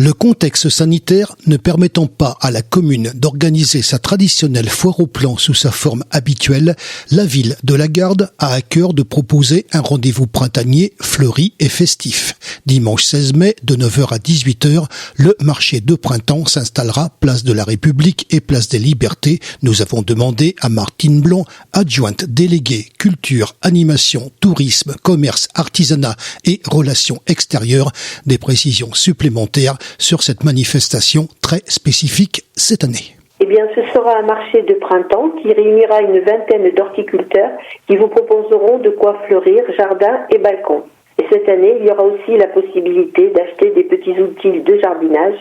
Le contexte sanitaire ne permettant pas à la commune d'organiser sa traditionnelle foire aux plants sous sa forme habituelle, la ville de La Garde a à cœur de proposer un rendez-vous printanier fleuri et festif. Dimanche 16 mai, de 9h à 18h, le marché de printemps s'installera place de la République et place des Libertés. Nous avons demandé à Martine Blanc, adjointe déléguée culture, animation, tourisme, commerce, artisanat et relations extérieures, des précisions supplémentaires sur cette manifestation très spécifique cette année. Eh bien, ce sera un marché de printemps qui réunira une vingtaine d'horticulteurs qui vous proposeront de quoi fleurir jardin et balcon. Et cette année, il y aura aussi la possibilité d'acheter des petits outils de jardinage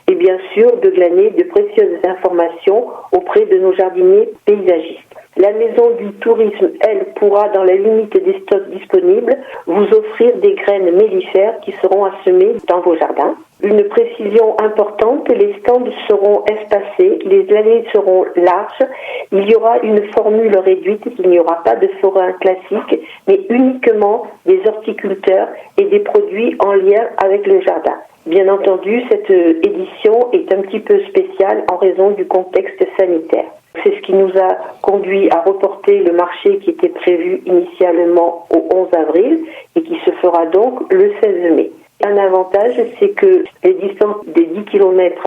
et bien sûr de glaner de précieuses informations auprès de nos jardiniers paysagistes. La Maison du Tourisme, elle, pourra, dans la limite des stocks disponibles, vous offrir des graines mellifères qui seront à semer dans vos jardins. Une précision importante, les stands seront espacés, les allées seront larges, il y aura une formule réduite, il n'y aura pas de forain classique, mais uniquement des horticulteurs et des produits en lien avec le jardin. Bien entendu, cette édition est un petit peu spéciale en raison du contexte sanitaire. C'est ce qui nous a conduit à reporter le marché qui était prévu initialement au 11 avril et qui se fera donc le 16 mai. Un avantage, c'est que les distances des 10 km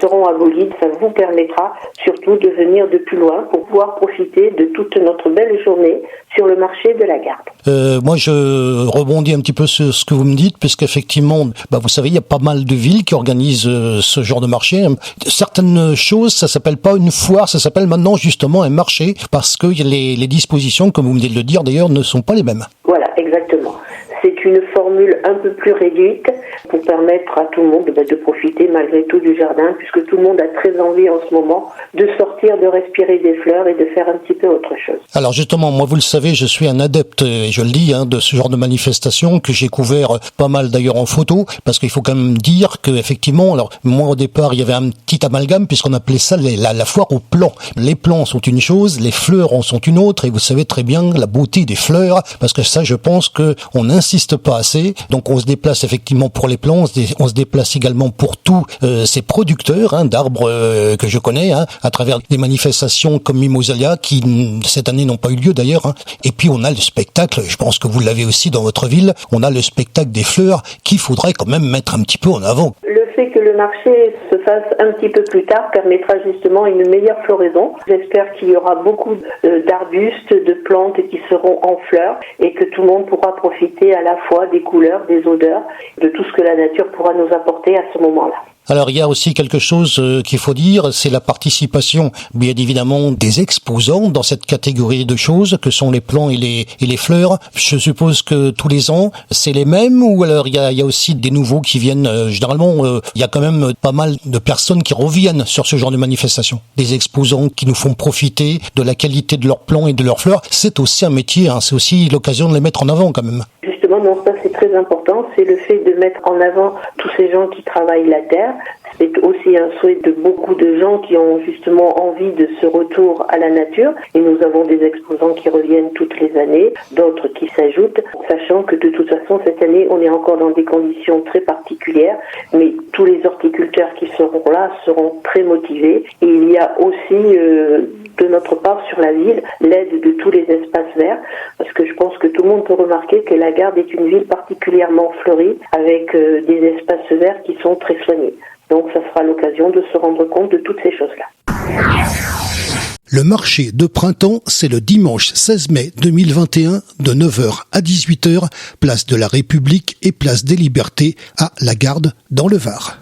seront abolies. Ça vous permettra surtout de venir de plus loin pour pouvoir profiter de toute notre belle journée sur le marché de La Garde. Moi, je rebondis un petit peu sur ce que vous me dites, puisqu'effectivement, vous savez, il y a pas mal de villes qui organisent ce genre de marché. Certaines choses, ça s'appelle pas une foire, ça s'appelle maintenant justement un marché, parce que les dispositions, comme vous venez de le dire d'ailleurs, ne sont pas les mêmes. Voilà, exactement. C'est une formule un peu plus réduite pour permettre à tout le monde de profiter malgré tout du jardin, puisque tout le monde a très envie en ce moment de sortir, de respirer des fleurs et de faire un petit peu autre chose. Alors justement, moi vous le savez, je suis un adepte, et je le dis, de ce genre de manifestation que j'ai couvert pas mal d'ailleurs en photo, parce qu'il faut quand même dire que effectivement, alors moi au départ il y avait un petit amalgame puisqu'on appelait ça la foire aux plants. Les plants sont une chose, les fleurs en sont une autre, et vous savez très bien la beauté des fleurs, parce que ça je pense que on n'insiste pas assez. Donc on se déplace effectivement pour les plants, on se déplace également pour tous ces producteurs d'arbres que je connais, à travers des manifestations comme Mimosalia qui cette année n'ont pas eu lieu d'ailleurs. Et puis on a le spectacle, je pense que vous l'avez aussi dans votre ville, on a le spectacle des fleurs qu'il faudrait quand même mettre un petit peu en avant. Le fait que le marché se fasse un petit peu plus tard permettra justement une meilleure floraison. J'espère qu'il y aura beaucoup d'arbustes, de plantes qui seront en fleurs et que tout le monde pourra profiter à la fois des couleurs, des odeurs, de tout ce que la nature pourra nous apporter à ce moment-là. Alors il y a aussi quelque chose qu'il faut dire, c'est la participation bien évidemment des exposants dans cette catégorie de choses que sont les plants et les fleurs. Je suppose que tous les ans c'est les mêmes, ou alors il y a aussi des nouveaux qui viennent. Généralement il y a quand même pas mal de personnes qui reviennent sur ce genre de manifestation. Des exposants qui nous font profiter de la qualité de leurs plants et de leurs fleurs. C'est aussi un métier, c'est aussi l'occasion de les mettre en avant quand même. Justement, non, ça c'est très important, c'est le fait de mettre en avant tous ces gens qui travaillent la terre. C'est aussi un souhait de beaucoup de gens qui ont justement envie de ce retour à la nature. Et nous avons des exposants qui reviennent toutes les années, d'autres qui s'ajoutent, sachant que de toute façon, cette année, on est encore dans des conditions très particulières. Mais tous les horticulteurs qui seront là seront très motivés. Et il y a aussi, de notre part sur la ville, l'aide de tous les espaces verts. Parce que je pense que tout le monde peut remarquer que La Garde est une ville particulièrement fleurie, avec des espaces verts qui sont très soignés. Donc ça sera l'occasion de se rendre compte de toutes ces choses-là. Le marché de printemps, c'est le dimanche 16 mai 2021 de 9h à 18h, place de la République et place des Libertés à La Garde dans le Var.